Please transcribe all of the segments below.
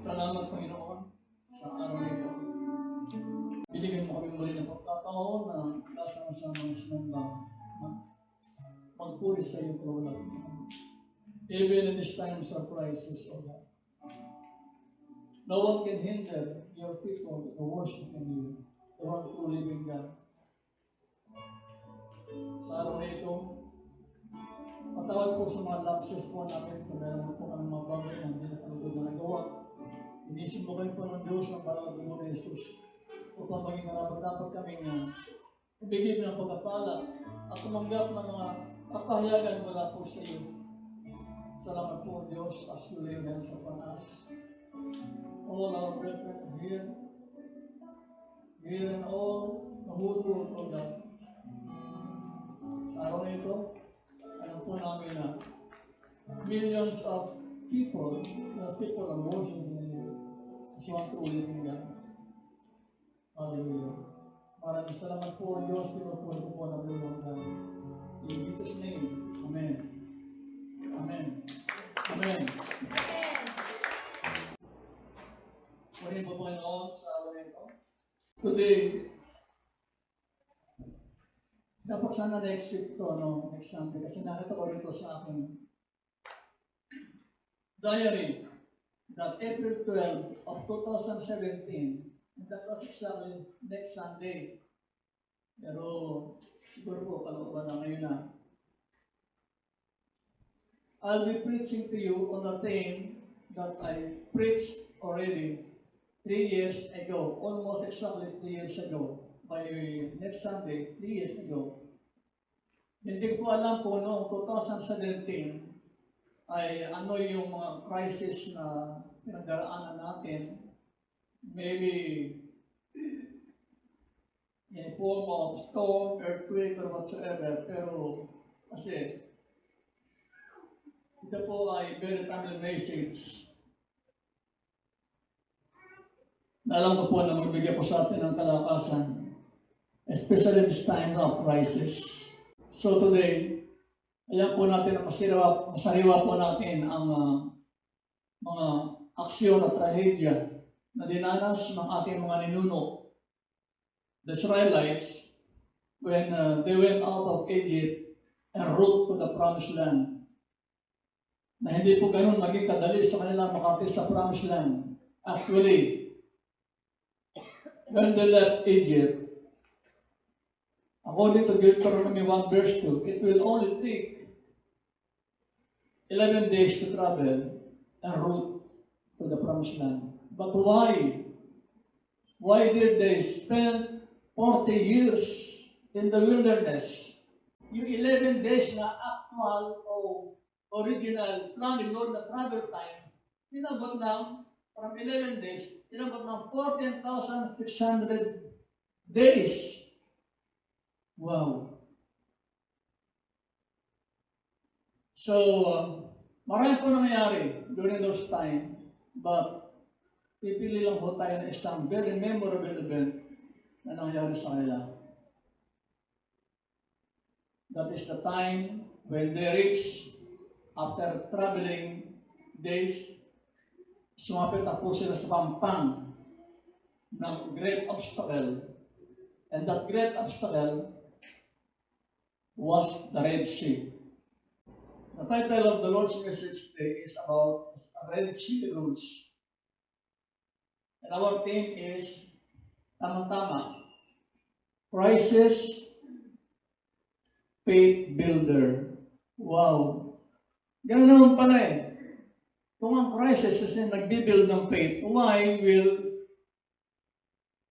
Salamat, Panginoon, sa araw nito. Binigyan mo kami muli ng pagkataon na kasama-sama sinamba magpuri sa iyo, Lord. Even in this time of crisis, O God. No one can hinder your people from worshiping you, the one true living God. Sa araw na ito, patawad po sa mga lapses po namin kung meron po kami mga bagay na hindi nakalugod na nagawa. Inisip mo kayo po ng Diyos ng parang dugo na Jesus upang maging karapat-dapat kami ibigay ng pagkapala at tumanggap ng mga kapahayagan mula po sa iyo. Salamat po, Diyos, as you lay hands upon us. All our brethren here and all the whole world, O God. Sa araw na ito, alam po namin na millions of people are worshiping you as one true living God. Hallelujah. Maraming salamat po, Diyos, pinupuli ko po ng bulong God. In Jesus' name, Amen. Amen. Amen. Maraming po Panginoon sa araw na ito. Today, dapat sana next week to, next Sunday, kasi nakita ko rito sa aking diary that April 12 of 2017, and that was exactly next Sunday. Pero siguro po, kalooban na ngayon na. I'll be preaching to you on a theme that I preached already 3 years ago, almost exactly 3 years ago. By next Sunday, 3 years ago. Hindi ko alam po noong 2017 ay ano yung mga crisis na pinagdaraanan natin. Maybe in a form of storm, earthquake, or whatsoever. Pero kasi ito po ay very timely message. Alam ko po na magbigay po sa atin ng kalakasan, especially this time of crisis. So today, ayan po natin na masariwa po natin ang mga aksyon at trahedya na dinanas ng ating mga ninuno, the Israelites, when they went out of Egypt and route to the Promised Land. Na hindi po ganun maging kadali sa kanila makarating sa Promised Land. Actually, when they left Egypt, according to Deuteronomy 1 verse 2, it will only take 11 days to travel en route to the Promised Land. But why? Why did they spend 40 years in the wilderness? Yung 11 days na actual o original plan ni Lord na travel time, inabot ng from 11 days, inabot ng 14,600 days. Wow. So, marami po nangyayari during those time, but pipili lang po tayo ng isang very memorable event na nangyayari sa kanila. That is the time when they reach, after traveling days, sumapit na po sila sa pampang ng great obstacle. And that great obstacle was the Red Sea. The title of the Lord's message today is about Red Sea rules. And our theme is, tamang-tama, Crisis Faith Builder. Wow! Ganun naman pala eh. Kung ang crisis is nagbibuild ng faith, why will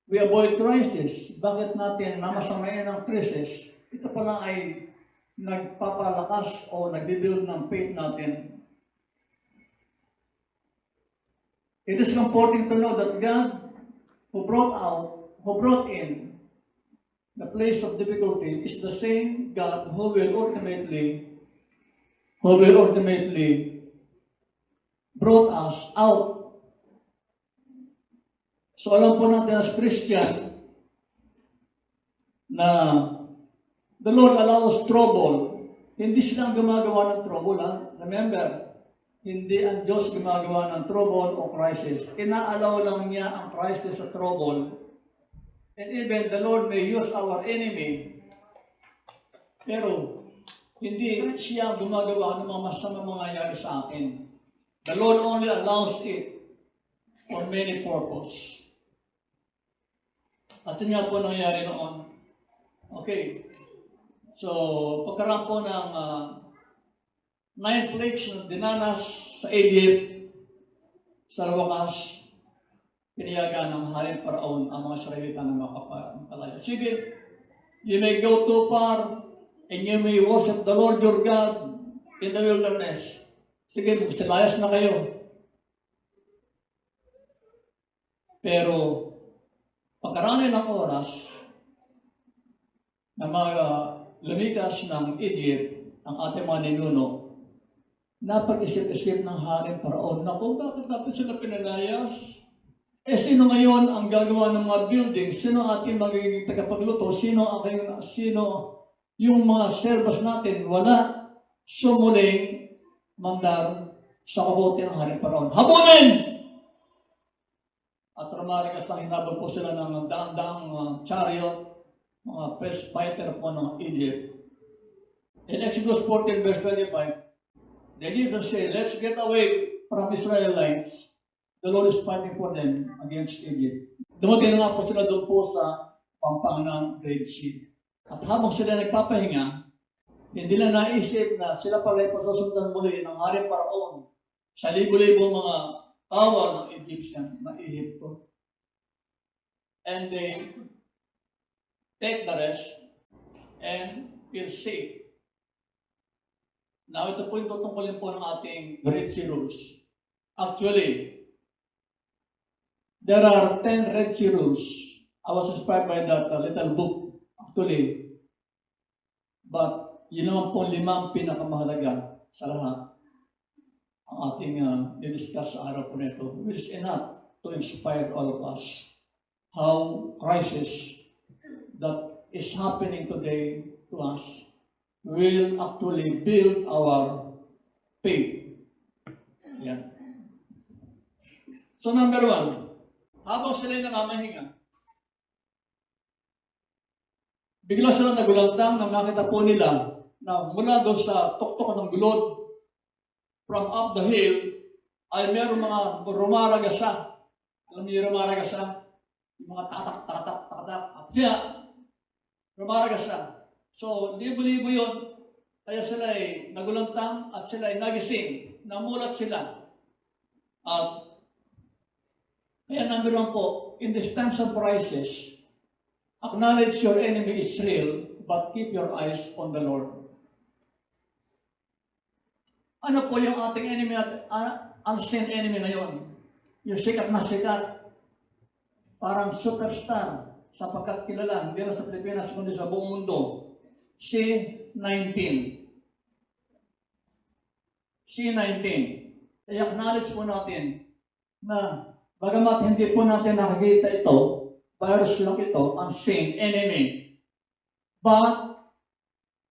we avoid crisis? Bakit natin mamasamayan ng crisis? Ito pala ay nagpapalakas o nagbibuild ng faith natin. It is comforting to know that God who brought in the place of difficulty is the same God who will ultimately brought us out. So alam po natin as Christian na the Lord allows trouble. Hindi silang gumagawa ng trouble. Remember, Hindi ang Diyos gumagawa ng trouble o crisis. Inaalaw lang niya ang crisis at trouble. And even the Lord may use our enemy. Pero hindi siya gumagawa ng mga masamang mangyayari sa akin. The Lord only allows it for many purpose. At yun nga po nangyayari noon. Okay. So, pagkaraan po ng 9 plagues na dinanas sa Egypt, sa wakas, pinayagan ng Haring Paraon ang mga Israelita na makapalaya. Sige, you may go too far and you may worship the Lord your God in the wilderness. Sige, magsilayas na kayo. Pero, pagkarami ng oras na lumikas ng Egypt, ang ating mga ninuno, napag-isip-isip ng Haring Paraon na kung bakit natin sila pinalayas. Sino ngayon ang gagawa ng mga building? Sino ating magiging tagapagluto? Sino yung mga servers natin? Wala. Sumuling mandar sa kabuti ng Haring Paraon. Habulin! At rumaragas na hinabol po sila ng daang-daang chariot, mga first fighter po ng Egypt. In Exodus 14 verse 25, the Egyptians say, let's get away from Israelites. The Lord is fighting for them against Egypt. Dumating na nga po sila doon po sa pampang ng Red Sea. At habang sila nagpapahinga, hindi na naisip na sila pala ay pasusundan muli ng Haring Paraon sa libo-libo mga tawag ng Egyptians na Egypto. And they take the rest and feel safe. Now, ito po yung tutungkulin po ng ating Red Sea rules. Actually, there are 10 Red Sea rules. I was inspired by that little book, actually. But, yun naman po 5 pinakamahalaga sa lahat. Ang ating didiscuss sa araw po nito, which is enough to inspire all of us. How crisis that is happening today to us will actually build our faith. Yan. So number 1, habang sila'y nakamahinga, bigla sila nagulantang na nakita po nila na mula doon sa tuktok ng gulod, from up the hill, ay meron mga rumaragasa. Alam niyo yung rumaragasa? Yung mga tatak. Kaya, rumaragasa. So, libo-libo yun. Kaya sila ay nagulantang at sila ay nagising. Namulat sila. At kaya number 1 po, in this times of crisis, acknowledge your enemy is real, but keep your eyes on the Lord. Ano po yung ating enemy at unseen enemy ngayon? Yung sikat na sikat. Parang superstar sapagkat kilala, hindi lang sa Pilipinas, kundi sa buong mundo. C-19. C-19. I-acknowledge po natin na bagamat hindi po natin nakikita ito, virus lang ito, unseen enemy. But,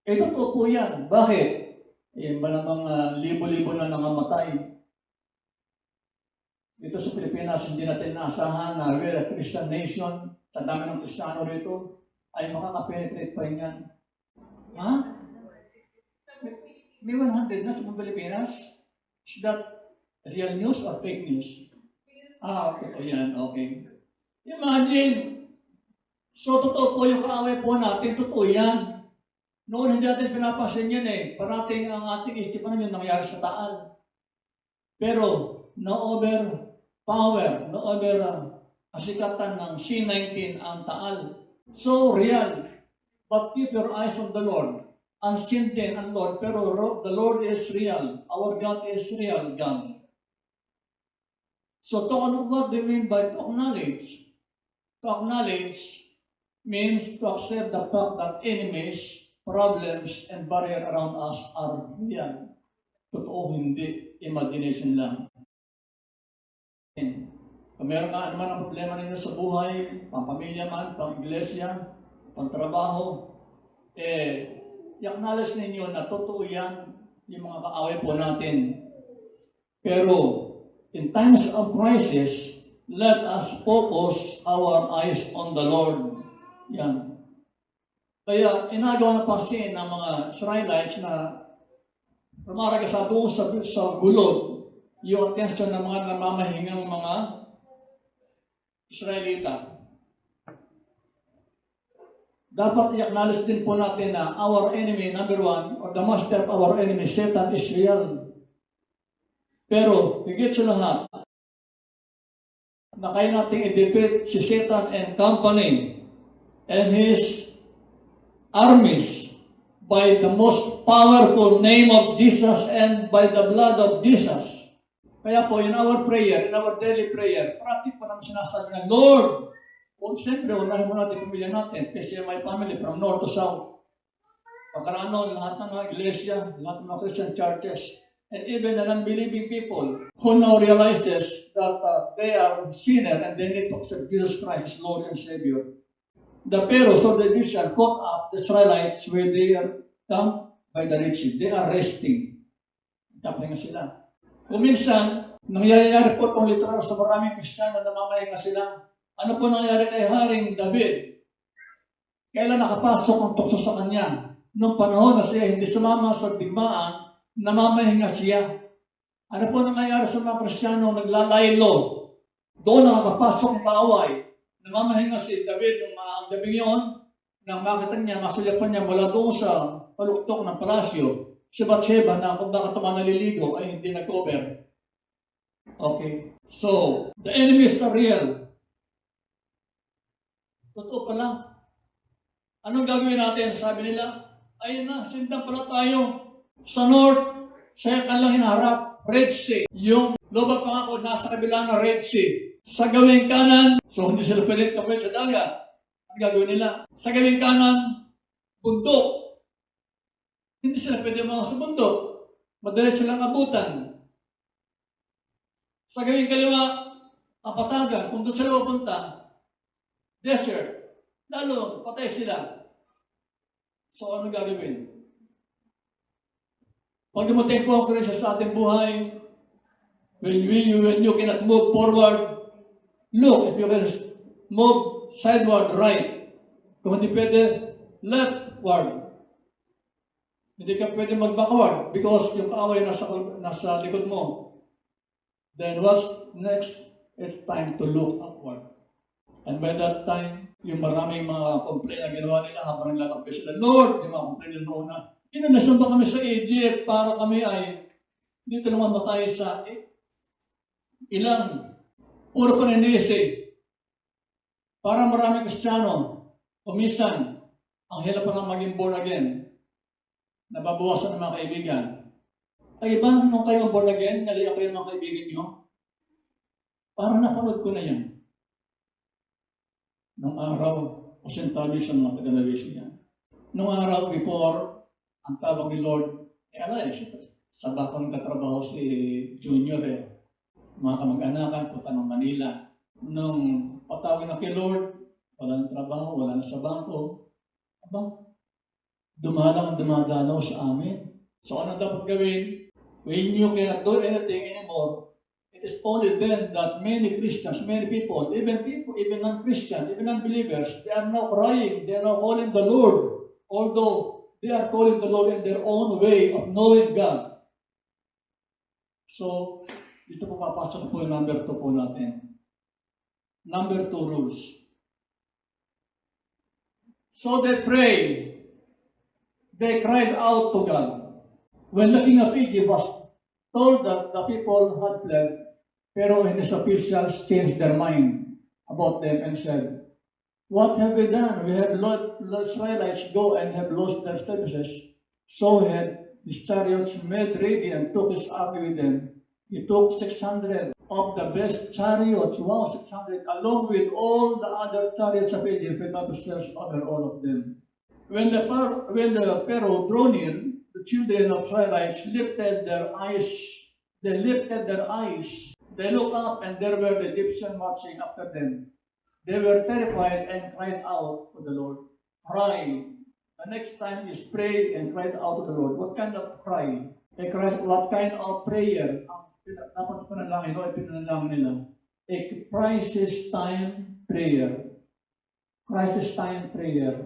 ito po yan. Bakit? Yan ba namang libo-libo na nangamatay? Dito sa Pilipinas, hindi natin naasahan na we're a Christian nation. Sa dami ng Kristiyano rito, ay makakapenetrate pa rin yan. Ha? May 100 na sa Pilipinas? Is that real news or fake news? Totoo yan. Okay. Imagine. So, totoo po yung kaaway po natin. Totoo yan. Noon, hindi natin pinapasin yan eh. Parating ang ating istipan yung nangyari sa Taal. Pero, no-over asikatan ng C-19 ang Taal. So, real. But keep your eyes on the Lord. Unseen din ang Lord, pero the Lord is real. Our God is real God. So, what do you mean by to acknowledge? To acknowledge means to accept the fact that enemies, problems, and barrier around us are real. Totoo, hindi. Imagination lang. Kung meron ka naman ang problema ninyo sa buhay, pang-pamilya man, pang-iglesia, pang-trabaho, i-acknowledge ninyo na totoo yan yung mga kaaway po natin. Pero, in times of crisis, let us focus our eyes on the Lord. Yan. Kaya, inagawa na pansin ng mga Israelites na rumaraga sa buong sa gulod yung atensyon ng mga namamahingang mga Israelita. Dapat i-acknowledge din po natin na our enemy, number one, or the master of our enemy, Satan, is real. Pero, higit sa lahat, na kaya nating i-defeat si Satan and company and his armies by the most powerful name of Jesus and by the blood of Jesus. Kaya po, in our prayer, in our daily prayer, parati po namin sinasabi na, Lord, kung siyempre, unahin mo natin pamilya natin, kasi my family from north to south. Pagkarano, lahat ng mga iglesia, lahat ng mga Christian churches, and even the non-believing people who now realizes that they are sinner and they need to accept Jesus Christ as Lord and Savior. The Pharaohs of the Egyptian caught up the Israelites where they are come by the Red Sea. They are resting. Kapahinga sila. Kung minsan, nangyayari po itong literal sa maraming Kristiyano na mamahinga sila. Ano po nangyari kay Haring David? Kailan nakapasok ang tukso sa kanya? Noong panahon na siya hindi sumama sa digmaan, namamahinga siya. Ano po nangyayari sa mga Kristiyano naglalaylo? Doon nakakapasok ang kaaway. Namamahinga si David noong gabi yun, nang makita niya, masulyapan niya mula doon sa paluktok ng palasyo, si Bathsheba na kung bakit naman naliligo ay hindi nag-cover. Okay. So, the enemies are real. Totoo pala. Anong gagawin natin? Sabi nila, ayun na, sindang pala tayo. Sa north, sa kanilang hinaharap, Red Sea. Yung lobang pangako nasa kabila ng Red Sea. Sa gawing kanan, so hindi sila pwede kawin sa dagat. Ang gagawin nila? Sa gawing kanan, bundok. Hindi sila pwede mga sa bundok. Madali silang abutan. Sa gawing kaliwa, kapatagan. Kung doon sila pupunta, desert. Lalo, patay sila. So, ano gagawin? Pag dumating po ang krisis sa ating buhay, when you cannot move forward, look if you can move sideward, right. Kung hindi pwede, leftward. Hindi ka pwede mag-backward because yung kaaway nasa likod mo. Then what's next? It's time to look upward. And by that time, yung maraming mga complaint na ginawa nila habang naglakampi sila, Lord, yung mga complaint nila noon na, inanasan ba kami sa Egypt para kami ay dito naman matay sa ilang puro paninisi. Para maraming Kristiyano, kumisan, ang hirap pa ng maging born again, nababawasan ng mga kaibigan. Ay ba, nung kayo born again, naliyak kayo ng mga kaibigan nyo? Parang napanood ko na yan. Nung araw, pasentabi sa mga taga-Navisya niya. Nung araw before, ang tawag ni Lord, sa bakong katrabaho si Junior mga kamag-anakan, punta ng Manila. Nung patawag na kay Lord, wala ng trabaho, wala na sa bangko. Dumadalaw sa amin. So ano dapat gawin? When you cannot do anything anymore, it is only then that many Christians, many people, even non-Christians, even unbelievers, they are now crying, they are now calling the Lord, although they are calling the Lord in their own way of knowing God. So, dito po papasok po yung number 2 po natin. Number 2 rules. So they prayed. They cried out to God. When the king of Egypt was told that the people had fled, pero his officials changed their mind about them and said, what have we done? We have let Israelites go and have lost their services. So he had his chariots made ready and took his army with them. He took 600 of the best chariots, 600, along with all the other chariots of Egypt and officers over all of them. When the Pharaoh drew near, the children of Israelites lifted their eyes. They lifted their eyes. They looked up, and there were the Egyptians marching after them. They were terrified and cried out to the Lord. Cry. The next time is pray and cried out to the Lord. What kind of cry? What kind of prayer ang dapat panalangin o ipinanalangin nila. A crisis time prayer. Crisis time prayer.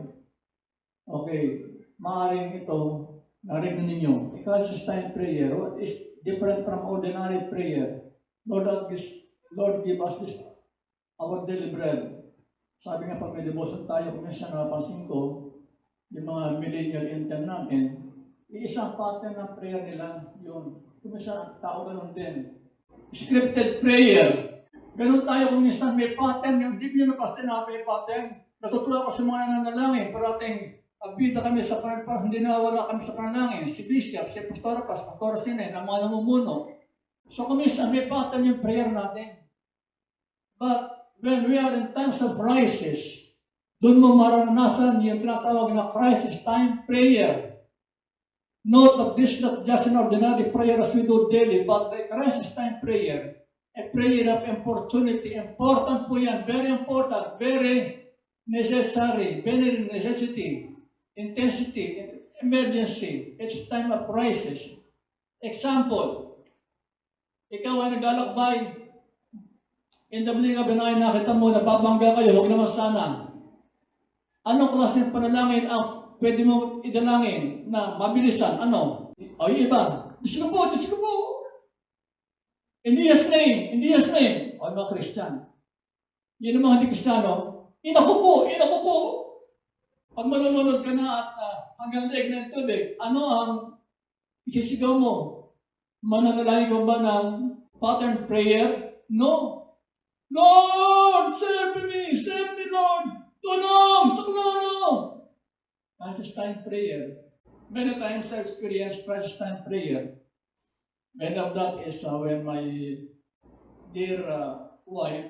Okay, maaaring ito, narinig ninyo. A crisis time prayer is different from ordinary prayer. Lord, give us this our daily bread. Sabi nga pag may devotion tayo, kung minsan napansin ko, yung mga millennial intern natin, isang pattern ng prayer nila, yun. Kung minsan, tao ganun din. Scripted prayer. Ganun tayo kung minsan may pattern, yung di nyo na pa sinabi may pattern. Natutuwa ko sa mga nananalangin, parating abida kami sa panalangin, hindi nawawala kami sa panalangin. Si Bishop, si Pastor Sine, na mga namumuno. So kung minsan may pattern yung prayer natin. But when we are in times of crisis, doon mo maranasan yung tinatawag na crisis time prayer. Note that this is not just an ordinary prayer as we do daily, but the crisis time prayer, a prayer of opportunity. Important po yan, very important, very necessary, very necessity, intensity, emergency. It's time of crisis. Example, ikaw ay naglalakbay, in the blink of an eye, nakita mo, nababangga kayo, huwag naman sana. Anong klase ng panalangin ang pwede mo idalangin na mabilisan? Ano? O yung iba, Diyos ko po. In Jesus' name. O yung mga Christian. Yun ang mga hindi Kristiyano, ina ko po. Pag malulunod ka na at hanggang leeg ng tubig, ano ang isisigaw mo? Mananalangin ko ba ng pattern prayer? No. Lord, save me, Lord. Tulong, saklolo. Crisis time prayer. Many times I've experienced crisis time prayer. Many of that is when my dear wife,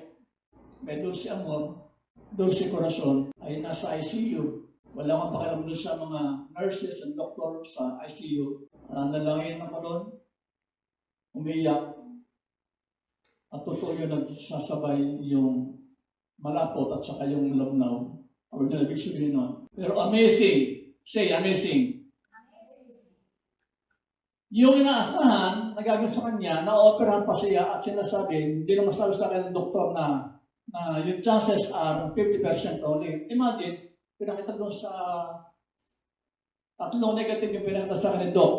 may dulce amor, dulce corazon, ay nasa ICU. Wala akong pakialam doon sa mga nurses and doctors sa ICU. Nalangin ako doon, umiyak. At totoo yun, nagsasabay yung malapot at saka yung labnaw. Ako na nabig sabihin nun. Pero amazing. Say, amazing. Yung inaasahan, nagagawin sa kanya, na-operahan pa siya at sinasabi, hindi naman sabi sa akin ng doktor na yung chances are 50% only. Imagine, pinakita doon sa tatlong negative yung pinakita sa akin ng Doc.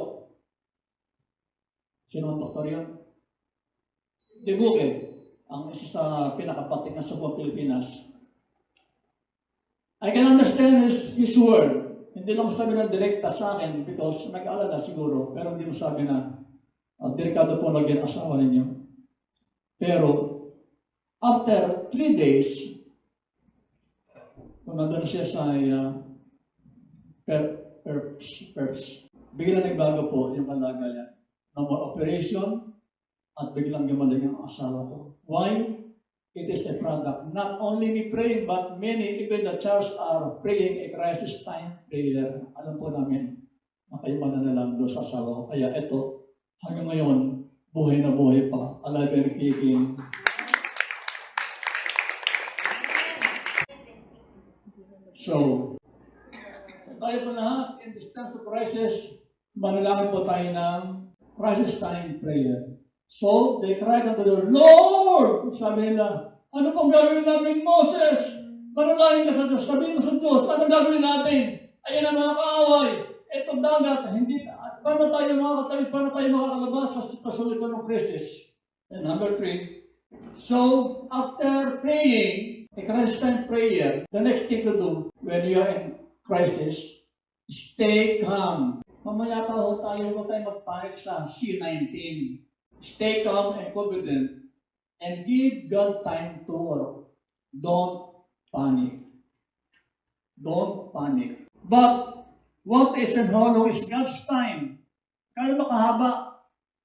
Sino ang doktor yun? Dibuke, ang isa sa pinakapating na sa buong Pilipinas. I can understand his word. Hindi lang sabi ng direkta sa akin because nag-aalala siguro, pero hindi mo sabi na delikado po lagyan asawa ninyo. Pero after 3 days, kung nandun siya sa perps, biglang nagbago po yung kalagayan. No more operation, at biglang gumaling ang asawa ko. Why? It is a product. Not only me praying, but many, even the church are praying a crisis time prayer. Alam po namin na kayo mananalang doon sa asawa ko. Kaya ito, hanggang ngayon, buhay na buhay pa. Alive and kicking. So, tayo po lahat, in this time of crisis, manalangin po tayo ng crisis time prayer. So, they cried unto the Lord! Sabi nila, ano pong gagawin namin, Moses? Manalangin ka sa Diyos, sabihin mo sa Diyos, ano gagawin natin? Ayan ang mga kaaway, itong dagat, paano tayo makakatawid, paano tayo makakalabas sa sitwasyon ito ng crisis? And number 3, so, after praying, a crisis time prayer, the next thing to do when you are in crisis, stay calm. Mamaya pa ho tayo, huwag tayo magpanik sa C19. Stay calm and confident and give God time to work. Don't panic. Don't panic. But what is and how long is God's time? Kaya ba kahaba?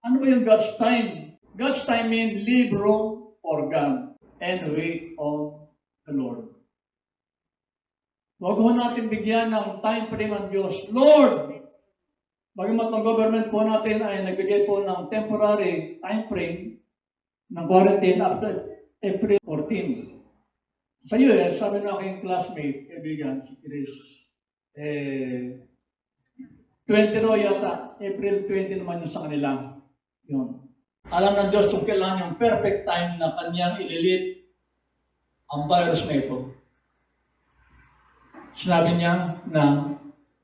Ano ba yung God's time? God's time means leave room for God and wait on the Lord. Huwag ho natin bigyan ng time frame ang Diyos. Lord, bagamat ang government po natin ay nagbigay po ng temporary time frame ng quarantine after April 14. Sa US, sabi ng aking classmate, kaibigan, si Chris, 20 yata, April 20 naman yung sa kanila. Yun. Alam ng Diyos kung kailan yung perfect time na kanyang ililit ang virus na ito. Sinabi niya na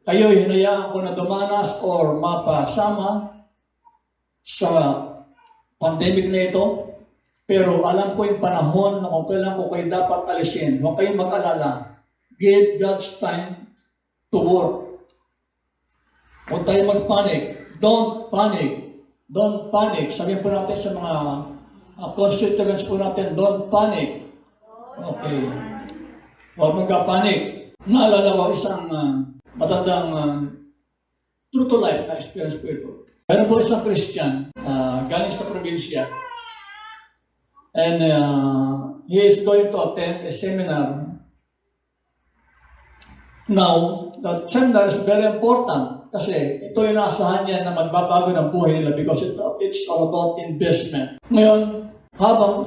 kayo hinayaan ko na dumanas or mapasama sa pandemic na ito, pero alam ko yung panahon na kung kailan ko kayo dapat alisin. Huwag kayong mag-alala. Give God's time to work. Huwag tayo mag-panic. Don't panic. Don't panic. Sabihin po natin sa mga constituents po natin, don't panic. Okay. Huwag magka-panic. Naalala ko isang matandang true to life na experience ko ito. Meron po isang Christian, galing sa probinsya. And he is going to attend a seminar. Now, that seminar is very important kasi ito yung naasahan niya na magbabago ng buhay nila because it's all about investment. Ngayon, habang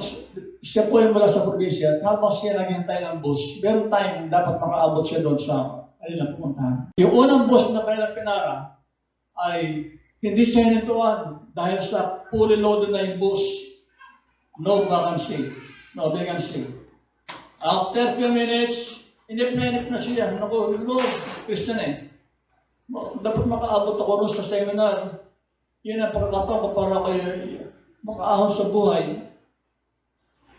siya po yung mula sa probinsya, habang siya naghihintay ng bus, meron time dapat makaabot siya doon sa kanilang pumuntahan. Yung unang bus na kanilang pinara ay hindi siya hinintuan dahil sa fully loaded na yung bus. No vacancy. No vacancy. After few minutes, inip na siya. Naku, Lord, Christian dapat makaabot ako rin sa seminar. Yun ang pagkakataon ko para kayo makaahon sa buhay.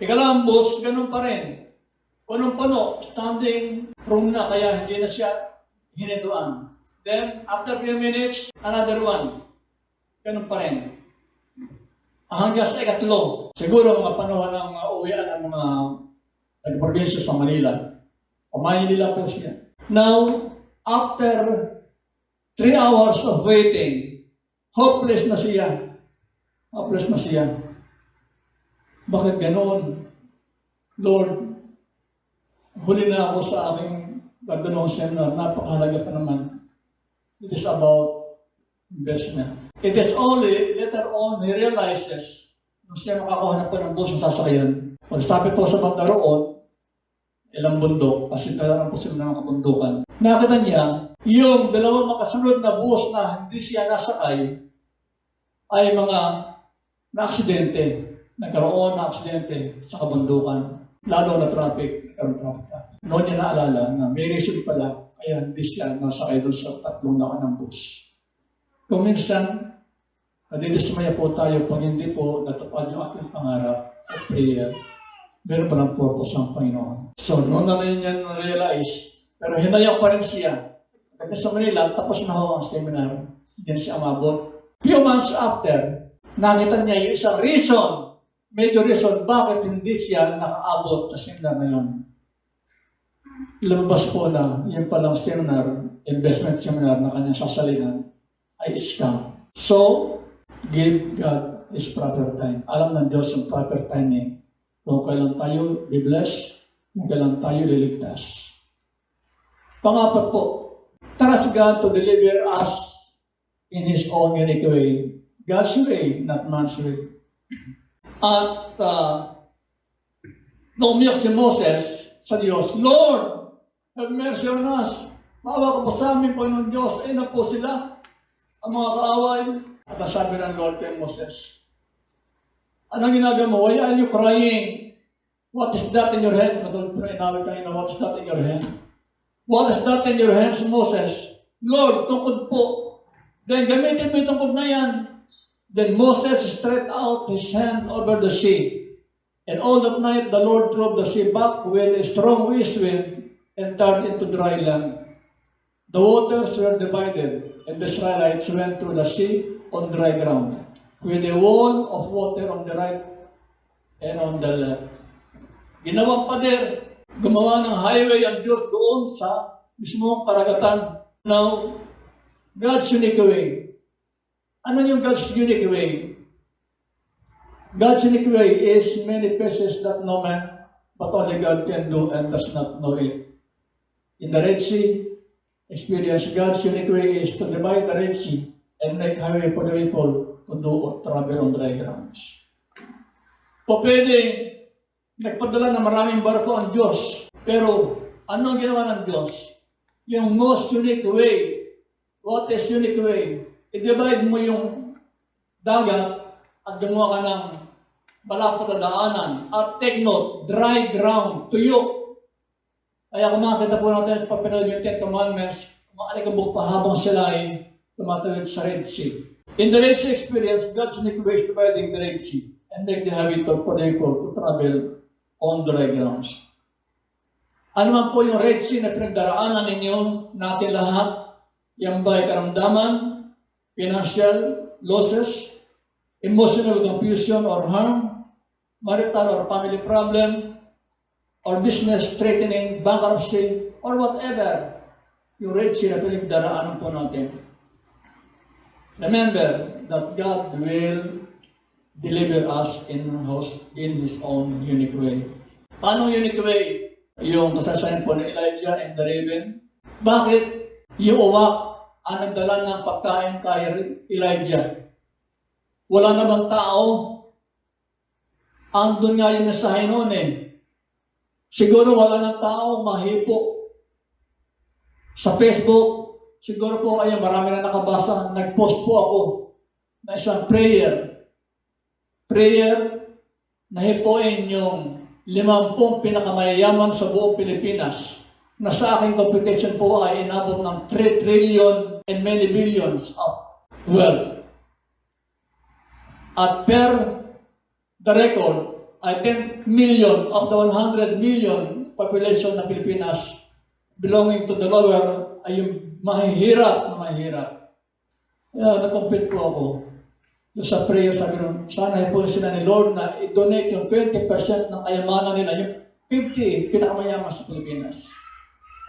Ikalawang bus, ganun pa rin. Punong-puno, standing room na, kaya hindi na siya hinintuan. Then, after few minutes, another one. Ganun pa rin. Hanggang sa ikatlo, siguro mga panahon ng uwian ng mga taga-probinsya sa Manila. Kumain nila po siya. Now, after 3 hours of waiting, hopeless na siya. Hopeless na siya. Bakit ganoon? Lord, huli na ako sa aking gagawang seminar. Napakahalaga pa naman. It is about investment. It is only later on he realizes nung siya makakuha na po ng bus na sasakyan. Pagsabi po sa banda roon, ilang bundok, kasi talagang po sila ng kabundukan. Nakita niya, yung dalawang makasunod na bus na hindi siya nasakay ay mga na-aksidente. Nagkaroon na aksidente sa kabundukan. Lalo na traffic. Noon niya naalala na may reason pala kaya hindi siya nasakay doon sa tatlong daan ng bus. Kung minsan, nadidismaya po tayo pag hindi po natupad yung ating pangarap o prayer, meron pa ng purpose ng Panginoon. So, noon na niya na-realize, pero hinayang pa rin siya. Kasi sa Manila, tapos na ho ang seminar, hindi siya umabot. Few months after, nakita niya yung isang reason, major reason, bakit hindi siya nakaabot sa seminar na yun. Lumabas po na yung palang seminar, investment seminar na kanyang sasalihan, ay scam. So, give God His proper time. Alam ng Diyos yung proper timing. Kung kailan tayo be-bless, kung kailan tayo liligtas. Pangapat po, trust God to deliver us in His own unique way. God's way, not man's way. At naumiyak si Moses sa Diyos, Lord, have mercy on us. Maawa ka po sa amin, Panginoon Diyos. Ayun na po sila, ang mga kaaway. At nasabi ng Lord kay Moses, anong ginagawa mo? Why are you crying? What is that in your hand? Katulad po na inawit tayo na, what is that in your hand? What is that in your hands, Moses? Lord, tungkod po. Then gamitin mo yung tungkod na yan. Then Moses stretched out his hand over the sea. And all that night the Lord drove the sea back with a strong east wind and turned into dry land. The waters were divided, and the Israelites went through the sea on dry ground, with a wall of water on the right and on the left. Ginawang pader, gumawa ng highway ang Diyos doon sa mismong karagatan. Now, God's unique way. Ano yung God's unique way? God's unique way is many places that no man, but only God can do and does not know it. In the Red Sea, experience God's unique way is to divide the Red Sea and make highway for the people to do or travel on dry grounds. O pwede, nagpadala ng maraming barko ang Diyos. Pero, ano ang ginawa ng Diyos? Yung most unique way. What is unique way? I-divide mo yung dagat at gumawa ka ng malapot na daanan. At take note, dry ground, tuyo. Kaya kung makakita po natin pag pinanood yung 10 Commandments, maalikabok pa habang sila ay tumatawid sa Red Sea. In the Red Sea experience, God's unique way is dividing the Red Sea and make the habit for the people to travel on dry grounds. Ano man po yung Red Sea na pinagdaraanan ninyo, natin lahat, yung ba'y karamdaman, financial losses, emotional confusion or harm, marital or family problem, or business threatening, bankruptcy, or whatever, yung Red Sea na pinagdaraanan po natin. Remember that God will deliver us in His own unique way. Paano unique way? Yung kasasayan po ni Elijah and the raven. Bakit yung uwak ang nagdala ng pagkain kay Elijah? Wala na bang tao? Ang doon nga yung mensahe noon eh. Siguro wala ng tao, mahipo. Sa Facebook, siguro po ay marami na nakabasa. Nag-post po ako na isang prayer. Prayer na hipuin yung 50 pinakamayayaman sa buong Pilipinas na sa aking computation po ay inabot ng 3 trillion and many billions of wealth. At per the record, ay 10 million of the 100 million population ng Pilipinas belonging to the lower ay yung mahihirap na mahihirap. Kaya na-compete po ako. Yung sa prayer, sabi nung, sana po sila ni Lord na i-donate yung 20% ng kayamanan nila, yung 50 pinakamayaman sa Pilipinas.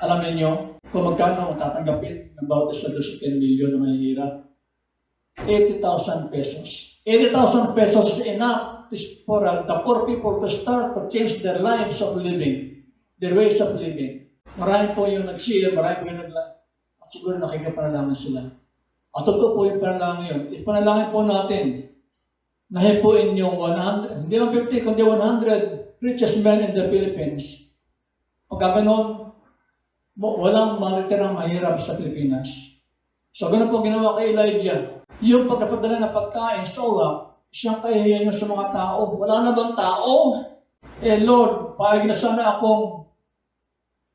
Alam niyo kung magkano matatanggapin ng bawat isa doon sa 10 million na mahihirap? 80,000 pesos. 80,000 pesos is enough for the poor people to start to change their lives of living, their ways of living. Marami po yung nag-share, marami po yung at siguro nakikipanalangin sila. At totoo po yung panalangin yun. Ipanalangin po natin na hipuin yung 100, hindi lang 50, kundi 100 richest men in the Philippines. Pagka ganon, walang maritirang mahirap sa Pilipinas. So, ganun po ginawa kay Elijah. Yung pagkapadala ng pagkain sa uwak, siyang kahihiyan nyo sa mga tao. Wala na bang tao? Lord, pahig na sana akong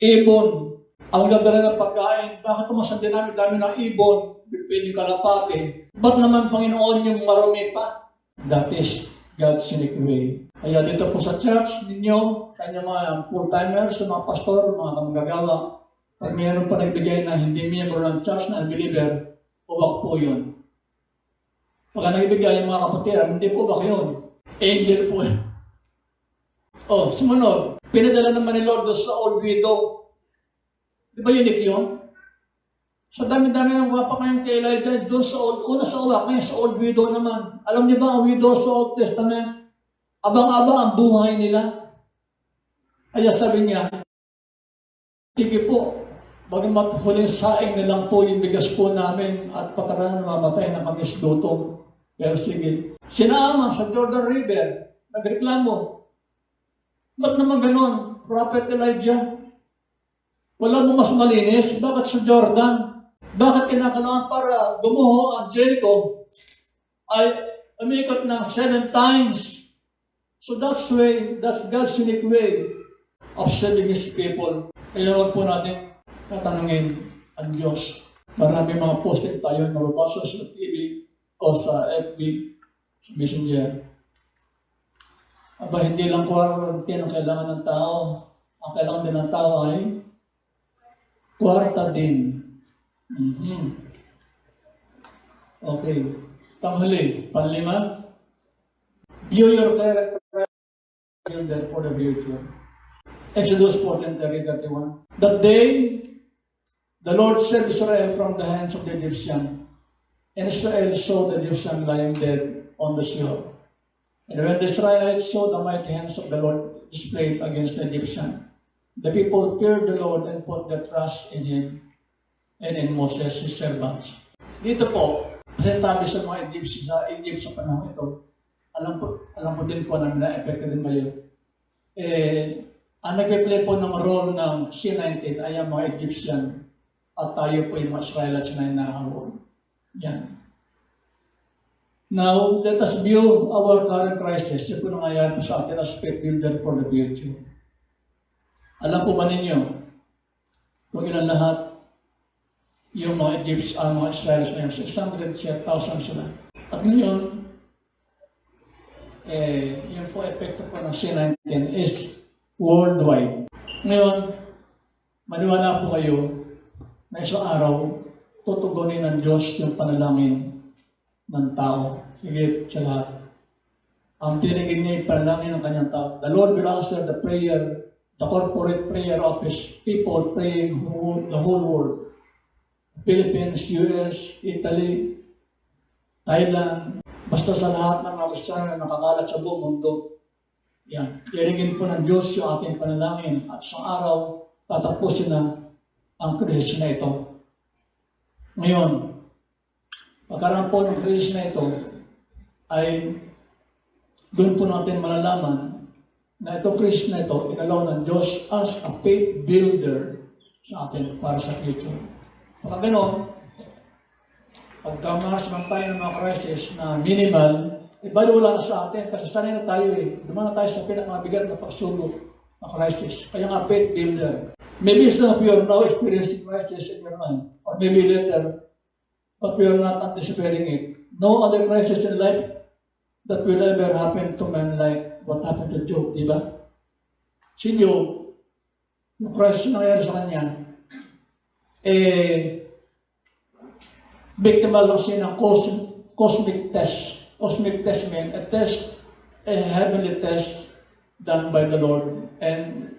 ibon. Ang gagawin ng pagkain, bakit kumasan din namin dami ng ibon? Pwedeng kalapate. Ba't naman, Panginoon, yung marumi pa? That is God's unique way. Kaya dito po sa church ninyo, sa inyong mga full-timers, sa mga pastor, mga kamagagawa, pag mayroon pa nagbigay na hindi miyembro ng church na unbeliever, uwak po yun. Pagka nagbigay yung mga kapatiran, hindi po uwak yun. Angel po yun. Sumunod. Pinadala naman ni Lord sa old widow. Di ba unique yun? Sa dami-dami ng wapa kayong kay Elijah, doon sa una sa uwak, ngayon sa old widow naman. Alam niyo ba, ang widow sa Old Testament, abang-abang ang buhay nila. Kaya sabi niya, sige po, bagamat huling saing na lang po yung bigas po namin at pagkaraan mamatay na kami sa dutong. Pero sige, sinaaman sa Jordan River, nagreklamo. Ba't naman ganon, Prophet Elijah? Wala mo mas malinis? Bakit sa Jordan? Bakit kinakailangan para gumuho ang Jericho ay umikot ng 7 times? So that's God's unique way of saving His people. Kaya huwag po natin tatanungin ang Diyos. Marami mga posting tayo na mababasa sa TV o sa FB, sa Messenger. Aba, hindi lang quarantine ang kailangan ng tao. Ang kailangan din ng tao ay kwarta din. Okay. Panghuli, panlima. View your character for the future. Exodus 14:31. That day, the Lord saved Israel from the hands of the Egyptian, and Israel saw the Egyptian lying dead on the shore. And when the Israelites saw the mighty hands of the Lord displayed against the Egyptian, the people feared the Lord and put their trust in Him and in Moses, His servant. Dito po, kasi tabi sa mga Egypt sa panahon ito, alam po din po na na-effect din ba yun? Ang nag-play po ng role ng C-19 ay ang mga Egyptian at tayo po yung mga Israelites na hinahangon. Yan. Now, let us view our current crisis. Yung po nangyayari po sa atin as faith builder for the future. Alam po ba ninyo kung ilan lahat yung mga mga Israelites na yun? 600,000 sila. At ngayon, yung po epekto po ng C-19 is worldwide. Ngayon, maniwala po kayo na isang araw, tutugunin ng Diyos yung panalangin ng tao, higit sa lahat. Ang tinigin niya yung panalangin ng kanyang tao. The Lord will answer the prayer, the corporate prayer of His people praying the whole world. Philippines, US, Italy, Thailand, basta sa lahat ng mga Kristiyano na nakakalat sa buong mundo. Yan. Iringin po ng Diyos yung ating panalangin at isang araw, tatapusin na ang krisis na ito. Ngayon, pagkaraan po ng krisis na ito, ay doon po natin malalaman na itong krisis na ito, inalaw ng Diyos as a faith builder sa atin para sa future. Pagka gano'n, pagka marasaman tayo ng mga crisis na minimal, bali wala na sa atin kasi sanay na tayo Dumaan na tayo sa pinakamabigat na pagsubok na crisis. Kaya nga faith builder. Maybe some of you are now experiencing crisis in your life, or maybe later, but we are not anticipating it. No other crisis in life that will ever happen to man like what happened to Job, di ba? Si Job, yung crisis na nangyari sa kanya, biktima lang siya ng cosmic test. Cosmic test means a test, a heavenly test done by the Lord and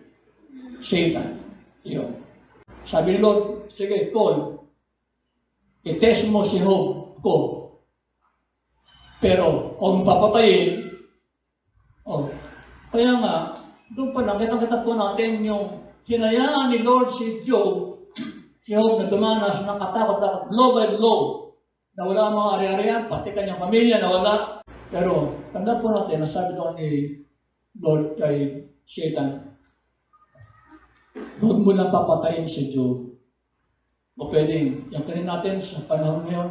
Satan. Yun. Sabi ni Lord, sige, Paul, i-test mo si Job ko. Pero, kung papatayin, kaya nga, doon pa lang, kita po natin yung hinayaan ni Lord si Job na dumanas ng katakot-takot, blow by blow, na wala ang mga ari-arian, pati kanyang pamilya na wala. Pero, tanda po natin, nasabi doon ni Lord kay Satan, huwag mo lang papatayin si Job. O pwedeng, yung kanin natin sa panahon ngayon,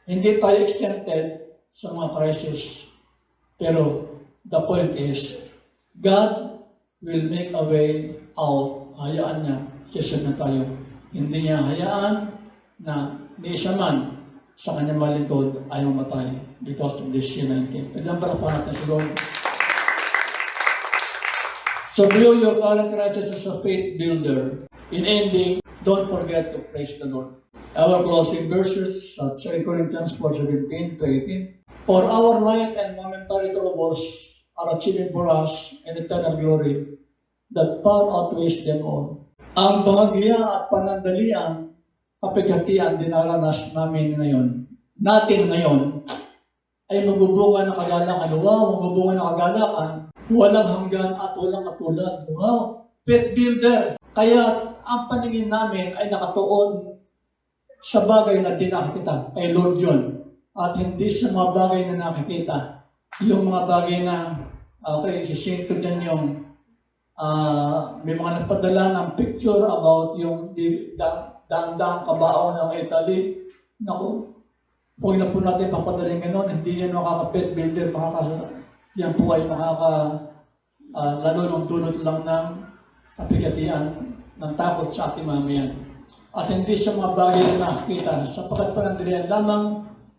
hindi tayo exempted sa mga crisis. Pero, the point is, God will make a way out. Hayaan niya, sisunod tayo. Hindi niya hayaan na ni isa man sa kanyang malingkod ay mamatay because of this C-19. Pwede lang pala pa natin si Lord. So view your current crisis as a faith builder. In ending, don't forget to praise the Lord. Our closing verses at 2 Corinthians 4:17-18. For our light and momentary troubles are achieving for us an eternal glory that far outweighs them all. Ang bahagya at panandaliang kapighatian dinaranas natin ngayon, ay magbubunga ng kagalakan. Wow, magbubunga ng kagalakan. Walang hanggan at walang katulad. Wow, faith builder. Kaya ang paningin namin ay nakatuon sa bagay na di nakikita kay Lord John. At hindi sa mga bagay na nakikita. Yung mga bagay na, sising ko dyan yung may mga nagpadala ng picture about yung daang kabao ng Italy. Naku, huwag na po natin papadalhin ganon. Hindi yan makaka-pet builder, yan po ay lalo ng dulot lang ng kapigatian, ng takot sa ating mamayan. At hindi sa mga bagay na nakikita, sapagkat panandalian lamang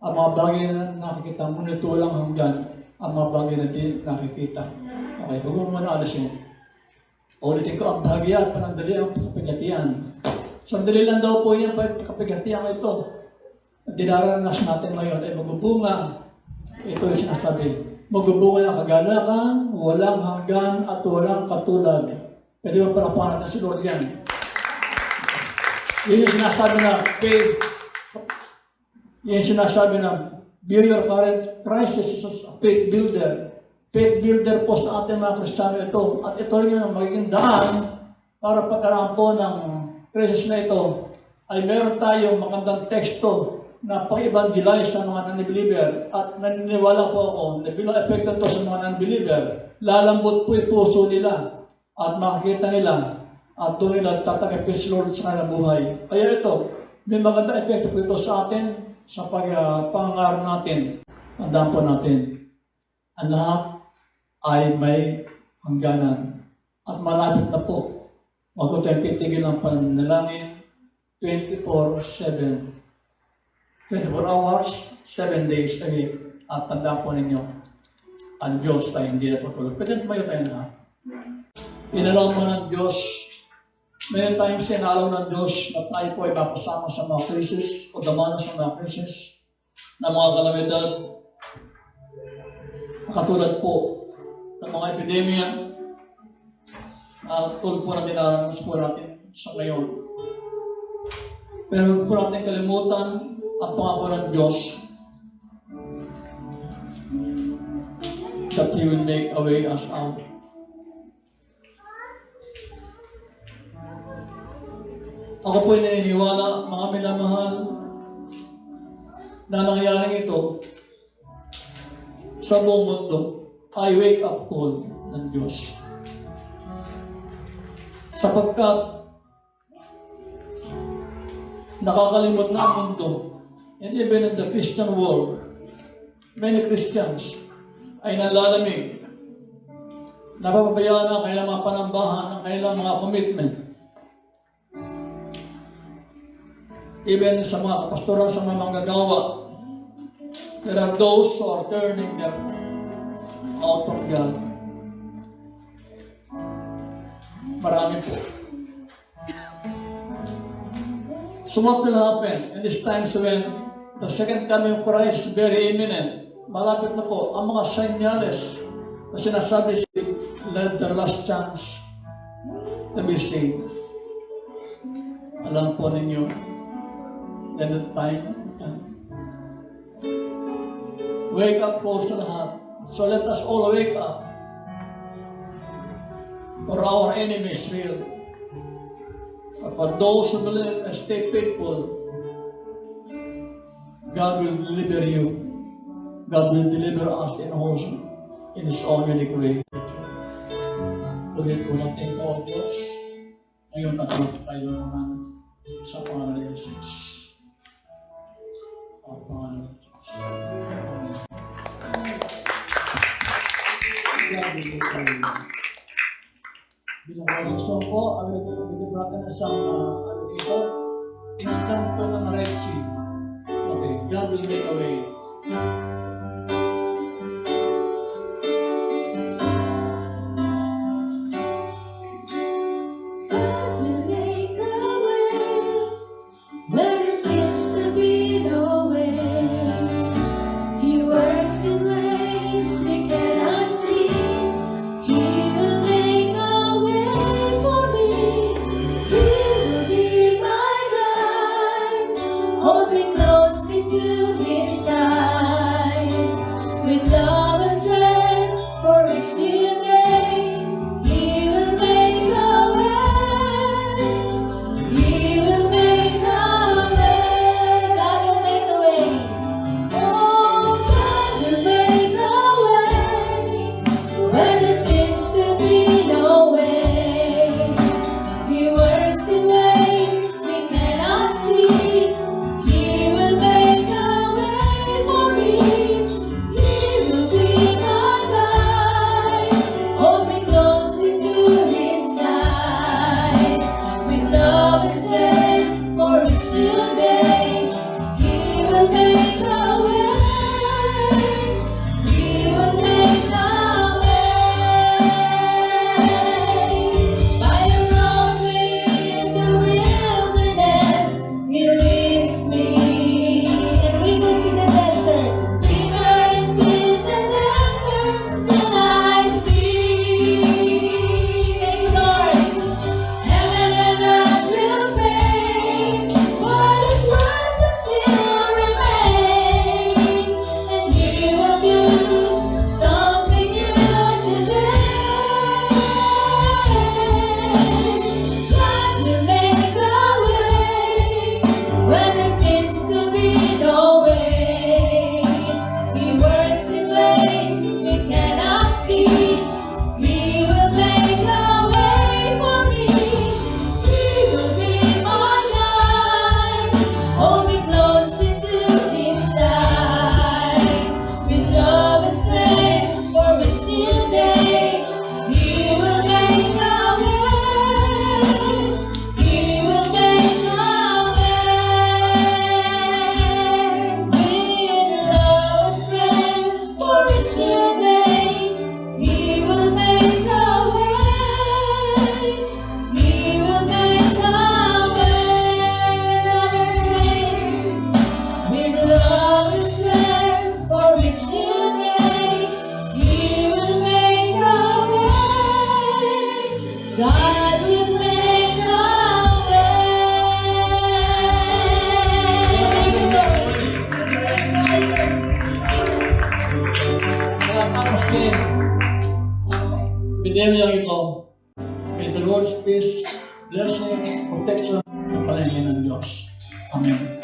ang mga bagay na nakikita, ngunit walang hanggan ang mga bagay na di nakikita. Okay, huwag mo muna alisin. Ulitin ko, ang bahagya at panandalian ang kapigatian. Sandali lang daw po yung kapigatian ito. Dinaranas natin ngayon ay magbubunga. Ito yung sinasabi. Magbubunga ng kagalakan, walang hanggan at walang katulad. Pwede ba palapakan natin si Lord yan? Yun yung sinasabi na faith. Yun yung sinasabi na view your current crisis as a faith builder. Faith builder po sa ating mga Kristiyano ito. At ito rin yung magiging daan para pagkaraan po ng crisis na ito ay meron tayong magandang teksto na pang-evangelize sa mga non-believer. At naniniwala po ako na bilang epekto ito sa mga non-believer, lalambot po yung puso nila at makikita nila at doon nila tatakipin si Lord sa kanilang buhay. Kaya ito, may magandang epekto po ito sa atin sa pangarap natin. Tandaan po natin, ang lahat ay may hangganan. At malapit na po. Huwag ko tayong titigil ng panalangin 24/7. 24 hours, 7 days a week. At tandaan po ninyo, ang Diyos tayo hindi na patulog. Pwede tumayo tayo na. Inalaw mo ng Diyos. Many times sinalaw ng Diyos na tayo po ay mapasama sa mga krisis o damanas sa mga krisis na mga kalamidad. Katulad po ng mga epidemya na tulad po na dinaranas po natin sa ngayon. Pero huwag po natin kalimutan ang pangako ng Diyos that He will make a way us out. Ako po ay naniniwala, mga minamahal, na nangyaring ito sa buong mundo ay wake up call ng Diyos. Sapagkat nakakalimot na ang mundo, and even in the Christian world, many Christians ay nalalamig, napapabayaan ang kanilang mga panambahan, ang kanilang mga commitment. Even sa mga kapastoran, sa mga manggagawa, there are those who are turning them out from God. Marami po. So what will happen in these times when the second coming of Christ is very imminent? Malapit na po ang mga senyales na sinasabi let the last chance to be saved. Alam po ninyo, at the time, wake up po sa lahat. So let us all wake up. For our enemy is real. But for those who believe and stay faithful, God will deliver you. God will deliver us in His own unique way. Ulit po natin ito, O Diyos. Ngayon at tayo naman sa pangalan ni Jesus. Ang pangalan ni Jesus. God will deliver you. Bilang walang song po, ang bigyan natin ng isang ito. Instant ko ng Red Sea. Okay, God will make a way. Hold me closely to His side. natin ang epidemya ito. May the Lord's peace, blessing, protection, at palengke ng Diyos. Amen.